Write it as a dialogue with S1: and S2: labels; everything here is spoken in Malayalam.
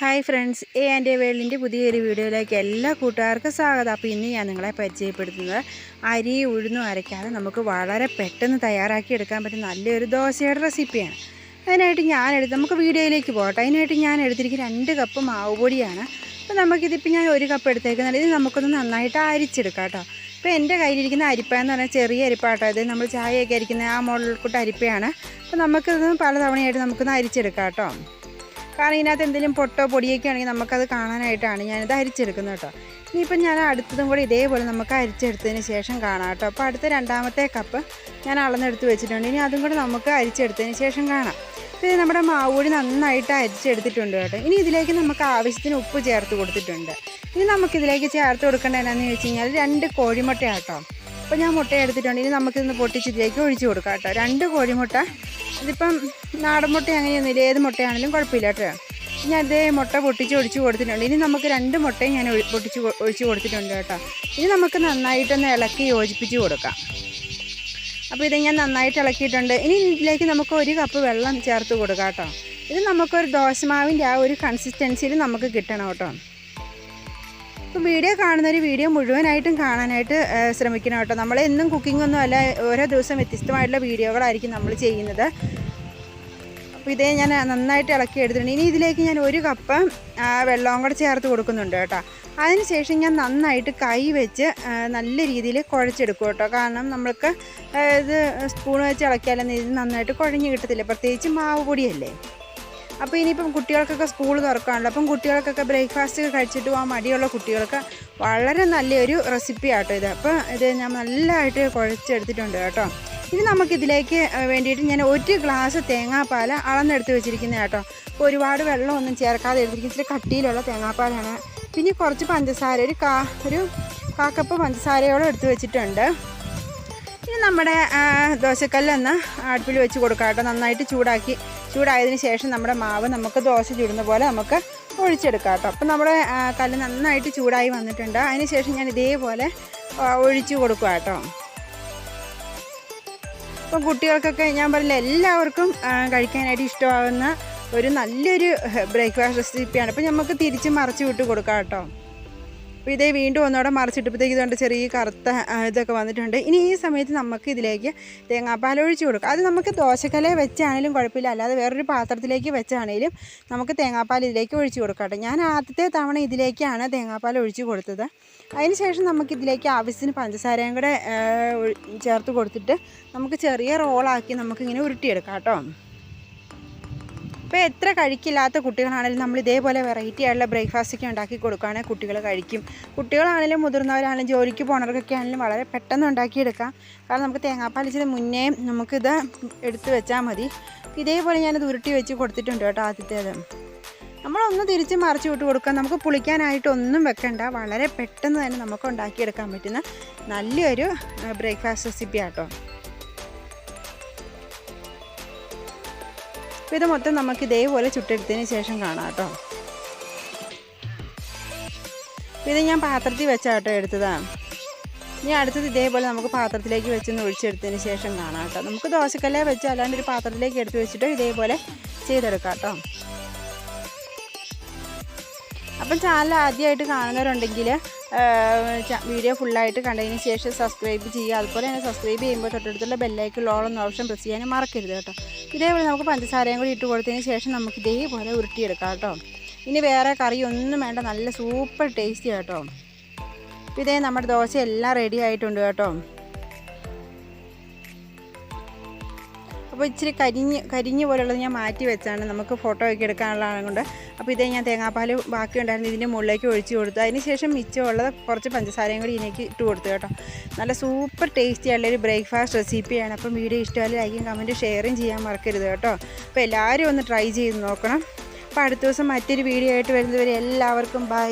S1: ഹായ് ഫ്രണ്ട്സ്, എൻ്റെ വേൾഡിൻ്റെ പുതിയൊരു വീഡിയോയിലേക്ക് എല്ലാ കൂട്ടുകാർക്കും സ്വാഗതം. അപ്പോൾ ഇന്ന് ഞാൻ നിങ്ങളെ പരിചയപ്പെടുത്തുന്നത് അരി ഉഴുന്നും അരയ്ക്കാതെ നമുക്ക് വളരെ പെട്ടെന്ന് തയ്യാറാക്കി എടുക്കാൻ പറ്റുന്ന നല്ലൊരു ദോശയുടെ റെസിപ്പിയാണ്. അതിനായിട്ട് നമുക്ക് വീഡിയോയിലേക്ക് പോകട്ടെ. അതിനായിട്ട് ഞാൻ എടുത്തിരിക്കുന്ന 2 കപ്പ് മാവ് പൊടിയാണ്. അപ്പോൾ നമുക്കിതിപ്പോൾ ഞാൻ 1 കപ്പ് എടുത്തേക്കുന്നത്. ഇത് നമുക്കൊന്ന് നന്നായിട്ട് അരിച്ചെടുക്കാം കേട്ടോ. ഇപ്പോൾ എൻ്റെ കയ്യിലിരിക്കുന്ന അരിപ്പയെന്ന് പറഞ്ഞാൽ ചെറിയ അരിപ്പാട്ടോ. ഇത് നമ്മൾ ചായയൊക്കെ അരിക്കുന്ന ആ മോഡൽക്കൂട്ട് അരിപ്പയാണ്. അപ്പോൾ നമുക്കിത് പലതവണയായിട്ട് നമുക്കൊന്ന് അരിച്ചെടുക്കാം കേട്ടോ. കാരണം ഇതിനകത്ത് എന്തെങ്കിലും പൊട്ടോ പൊടിയൊക്കെ ആണെങ്കിൽ നമുക്കത് കാണാനായിട്ടാണ് ഞാനിത് അരിച്ചെടുക്കുന്നത് കേട്ടോ. ഇനിയിപ്പം ഞാൻ അടുത്തതും കൂടി ഇതേപോലെ നമുക്ക് അരിച്ചെടുത്തതിന് ശേഷം കാണാം കേട്ടോ. അപ്പോൾ അടുത്ത 2ാമത്തെ കപ്പ് ഞാൻ അളന്നെടുത്ത് വെച്ചിട്ടുണ്ട്. ഇനി അതും കൂടി നമുക്ക് അരിച്ചെടുത്തതിന് ശേഷം കാണാം. അപ്പോൾ ഇത് നമ്മുടെ മാവ് പൊടി നന്നായിട്ട് അരിച്ചെടുത്തിട്ടുണ്ട് കേട്ടോ. ഇനി ഇതിലേക്ക് നമുക്ക് ആവശ്യത്തിന് ഉപ്പ് ചേർത്ത് കൊടുത്തിട്ടുണ്ട്. ഇനി നമുക്കിതിലേക്ക് ചേർത്ത് കൊടുക്കേണ്ടത് എന്നാന്ന് വെച്ച് കഴിഞ്ഞാൽ 2 കോഴിമുട്ട കേട്ടോ. അപ്പോൾ ഞാൻ മുട്ട എടുത്തിട്ടുണ്ട്. ഇനി നമുക്കിതൊന്ന് പൊട്ടിച്ച് ഇതിലേക്ക് ഒഴിച്ച് കൊടുക്കാം കേട്ടോ. 2 കോഴിമുട്ട. ഇതിപ്പം നാടൻ മുട്ട അങ്ങനെയൊന്നുമില്ല, ഏത് മുട്ടയാണെങ്കിലും കുഴപ്പമില്ല കേട്ടോ. ഞാൻ അതേ മുട്ട പൊട്ടിച്ച് ഒഴിച്ച് കൊടുത്തിട്ടുണ്ട്. ഇനി നമുക്ക് 2 മുട്ടയും ഞാൻ ഒഴിച്ച് കൊടുത്തിട്ടുണ്ട് കേട്ടോ. ഇനി നമുക്ക് നന്നായിട്ടൊന്ന് ഇളക്കി യോജിപ്പിച്ച് കൊടുക്കാം. അപ്പോൾ ഇത് ഞാൻ നന്നായിട്ട് ഇളക്കിയിട്ടുണ്ട്. ഇനി ഇതിലേക്ക് നമുക്ക് 1 കപ്പ് വെള്ളം ചേർത്ത് കൊടുക്കാം കേട്ടോ. ഇത് നമുക്കൊരു ദോശമാവിൻ്റെ ആ ഒരു കൺസിസ്റ്റൻസിയിൽ നമുക്ക് കിട്ടണം കേട്ടോ. അപ്പോൾ വീഡിയോ കാണുന്നൊരു വീഡിയോ മുഴുവനായിട്ടും കാണാനായിട്ട് ശ്രമിക്കണം കേട്ടോ. നമ്മളെന്നും കുക്കിങ്ങൊന്നും അല്ല, ഓരോ ദിവസം വ്യത്യസ്തമായിട്ടുള്ള വീഡിയോകളായിരിക്കും നമ്മൾ ചെയ്യുന്നത്. അപ്പോൾ ഇതേ ഞാൻ നന്നായിട്ട് ഇളക്കി എടുത്തിട്ടുണ്ട്. ഇനി ഇതിലേക്ക് ഞാൻ 1 കപ്പ് വെള്ളവും കൂടെ ചേർത്ത് കൊടുക്കുന്നുണ്ട് കേട്ടോ. അതിനുശേഷം ഞാൻ നന്നായിട്ട് കൈ വെച്ച് നല്ല രീതിയിൽ കുഴച്ചെടുക്കും കേട്ടോ. കാരണം നമ്മൾക്ക് ഇത് സ്പൂൺ വെച്ച് ഇളക്കിയാലൊന്നും ഇത് നന്നായിട്ട് കുഴഞ്ഞ് കിട്ടത്തില്ല, പ്രത്യേകിച്ച് മാവ് പൊടിയല്ലേ. അപ്പോൾ ഇനിയിപ്പം കുട്ടികൾക്കൊക്കെ സ്കൂൾ തുറക്കാണല്ലോ. അപ്പം കുട്ടികൾക്കൊക്കെ ബ്രേക്ക്ഫാസ്റ്റ് കഴിച്ചിട്ട് പോകാൻ മടിയുള്ള കുട്ടികൾക്ക് വളരെ നല്ലൊരു റെസിപ്പി ആട്ടോ ഇത്. അപ്പോൾ ഇത് ഞാൻ നല്ലതായിട്ട് കുഴച്ചെടുത്തിട്ടുണ്ട് കേട്ടോ. ഇനി നമുക്കിതിലേക്ക് വേണ്ടിയിട്ട് ഞാൻ 1 ഗ്ലാസ് തേങ്ങാപ്പാൽ അളന്നെടുത്ത് വെച്ചിരിക്കുന്നത് കേട്ടോ. അപ്പോൾ ഒരുപാട് വെള്ളമൊന്നും ചേർക്കാതെ എടുത്തിരിക്കുന്ന ഇച്ചിരി കട്ടിയിലുള്ള തേങ്ങാപ്പാലാണ്. പിന്നെ കുറച്ച് പഞ്ചസാര, ഒരു കാ കപ്പ് പഞ്ചസാരയോളം എടുത്ത് വെച്ചിട്ടുണ്ട്. ഇനി നമ്മുടെ ദോശക്കല്ലൊന്ന് അടുപ്പിൽ വെച്ച് കൊടുക്കാം കേട്ടോ. നന്നായിട്ട് ചൂടായതിന് ശേഷം നമ്മുടെ മാവ് നമുക്ക് ദോശ ചുടുന്ന പോലെ നമുക്ക് ഒഴിച്ചെടുക്കാം കേട്ടോ. അപ്പം നമ്മുടെ കല്ല് നന്നായിട്ട് ചൂടായി വന്നിട്ടുണ്ട്. അതിന് ശേഷം ഞാൻ ഇതേപോലെ ഒഴിച്ച് കൊടുക്കുക കേട്ടോ. അപ്പം കുട്ടികൾക്കൊക്കെ ഞാൻ പറഞ്ഞില്ല, എല്ലാവർക്കും കഴിക്കാനായിട്ട് ഇഷ്ടമാകുന്ന ഒരു നല്ലൊരു ബ്രേക്ക്ഫാസ്റ്റ് റെസിപ്പിയാണ്. അപ്പം നമുക്ക് തിരിച്ച് മറിച്ച് വിട്ട് കൊടുക്കാം കേട്ടോ. അപ്പോൾ ഇതേ വീണ്ടും ഒന്നുകൂടെ മറിച്ചിട്ടപ്പോഴത്തേക്ക് ഇതുകൊണ്ട് ചെറിയ കറുത്ത ഇതൊക്കെ വന്നിട്ടുണ്ട്. ഇനി ഈ സമയത്ത് നമുക്ക് ഇതിലേക്ക് തേങ്ങാപ്പാൽ ഒഴിച്ച് കൊടുക്കാം. അത് നമുക്ക് ദോശക്കലയിൽ വെച്ചാണെങ്കിലും കുഴപ്പമില്ല, അല്ലാതെ വേറൊരു പാത്രത്തിലേക്ക് വെച്ചാണെങ്കിലും നമുക്ക് തേങ്ങാപ്പാൽ ഇതിലേക്ക് ഒഴിച്ച് കൊടുക്കാം കേട്ടോ. ഞാൻ ആദ്യത്തെ തവണ ഇതിലേക്കാണ് തേങ്ങാപ്പാൽ ഒഴിച്ച് കൊടുത്തത്. അതിന് ശേഷം നമുക്കിതിലേക്ക് ആവശ്യത്തിന് പഞ്ചസാരയും കൂടെ ചേർത്ത് കൊടുത്തിട്ട് നമുക്ക് ചെറിയ റോളാക്കി നമുക്കിങ്ങനെ ഉരുട്ടിയെടുക്കാം കേട്ടോ. ഇപ്പോൾ എത്ര കഴിക്കില്ലാത്ത കുട്ടികളാണെങ്കിലും നമ്മൾ ഇതേപോലെ വെറൈറ്റി ആയിട്ടുള്ള ബ്രേക്ക്ഫാസ്റ്റൊക്കെ ഉണ്ടാക്കി കൊടുക്കുകയാണെങ്കിൽ കുട്ടികൾ കഴിക്കും. കുട്ടികളാണെങ്കിലും മുതിർന്നവരാണെങ്കിലും ജോലിക്ക് പോകുന്നവർക്കൊക്കെ ആണെങ്കിലും വളരെ പെട്ടെന്ന് ഉണ്ടാക്കിയെടുക്കാം. കാരണം നമുക്ക് തേങ്ങാപ്പാൽ ഇച്ചിരി മുന്നേ നമുക്കിത് എടുത്ത് വെച്ചാൽ മതി. ഇതേപോലെ ഞാനത് ഉരുട്ടി വെച്ച് കൊടുത്തിട്ടുണ്ട് കേട്ടോ. ആദ്യത്തേത് നമ്മളൊന്ന് തിരിച്ച് മറിച്ച് വിട്ട് കൊടുക്കാം. നമുക്ക് പുളിക്കാനായിട്ടൊന്നും വെക്കണ്ട, വളരെ പെട്ടെന്ന് തന്നെ നമുക്ക് ഉണ്ടാക്കിയെടുക്കാൻ പറ്റുന്ന നല്ലൊരു ബ്രേക്ക്ഫാസ്റ്റ് റെസിപ്പി ആട്ടോ. അപ്പോൾ ഇത് മൊത്തം നമുക്ക് ഇതേപോലെ ചുട്ടെടുത്തതിന് ശേഷം കാണാം കേട്ടോ. ഇത് ഞാൻ പാത്രത്തിൽ വെച്ചാട്ടോ എടുത്തതാണ്. ഇനി അടുത്തത് ഇതേപോലെ നമുക്ക് പാത്രത്തിലേക്ക് വെച്ചൊന്ന് ഒഴിച്ചെടുത്തതിന് ശേഷം കാണാം കേട്ടോ. നമുക്ക് ദോശക്കല്ലേ വെച്ച് അല്ലാണ്ട് ഒരു പാത്രത്തിലേക്ക് എടുത്ത് വെച്ചിട്ട് ഇതേപോലെ ചെയ്തെടുക്കാം കേട്ടോ. അപ്പം ചാനൽ ആദ്യമായിട്ട് കാണുന്നവരുണ്ടെങ്കിൽ വീഡിയോ ഫുള്ളായിട്ട് കണ്ടതിന് ശേഷം സബ്സ്ക്രൈബ് ചെയ്യുക. അതുപോലെ തന്നെ സബ്സ്ക്രൈബ് ചെയ്യുമ്പോൾ തൊട്ടടുത്തുള്ള ബെല്ലൈക്കൺ ഓൾ എന്ന ഓപ്ഷൻ പ്രസ് ചെയ്യാനും മറക്കരുത് കേട്ടോ. ഇതേപോലെ നമുക്ക് പഞ്ചസാരയും കൂടി ഇട്ട് കൊടുത്തതിന് ശേഷം നമുക്ക് ഇതേപോലെ ഉരുട്ടിയെടുക്കാം കേട്ടോ. ഇനി വേറെ കറിയൊന്നും വേണ്ട, നല്ല സൂപ്പർ ടേസ്റ്റി കേട്ടോ. ഇതേ നമ്മുടെ ദോശ എല്ലാം റെഡി ആയിട്ടുണ്ട് കേട്ടോ. അപ്പോൾ ഇച്ചിരി കരിഞ്ഞ് പോലുള്ളത് ഞാൻ മാറ്റി വെച്ചാണ് നമുക്ക് ഫോട്ടോ ഒക്കെ എടുക്കാനുള്ളതാണ് കൊണ്ട്. അപ്പോൾ ഇതേ ഞാൻ തേങ്ങാപ്പാൽ ബാക്കി ഉണ്ടായിരുന്നു ഇതിൻ്റെ മുകളിലേക്ക് ഒഴിച്ച് കൊടുത്തു. അതിന് ശേഷം മിച്ചമുള്ളത് കുറച്ച് പഞ്ചസാരയും കൂടി ഇതിലേക്ക് ഇട്ട് കൊടുത്തു കേട്ടോ. നല്ല സൂപ്പർ ടേസ്റ്റി ആയിട്ടുള്ളൊരു ബ്രേക്ക്ഫാസ്റ്റ് റെസിപ്പിയാണ്. അപ്പം വീഡിയോ ഇഷ്ടമായാലും ലൈക്കും കമൻറ്റും ഷെയറും ചെയ്യാൻ മറക്കരുത് കേട്ടോ. അപ്പോൾ എല്ലാവരും ഒന്ന് ട്രൈ ചെയ്ത് നോക്കണം. അപ്പോൾ അടുത്ത ദിവസം മറ്റൊരു വീഡിയോ ആയിട്ട് വരുന്നവരെ എല്ലാവർക്കും ബൈ.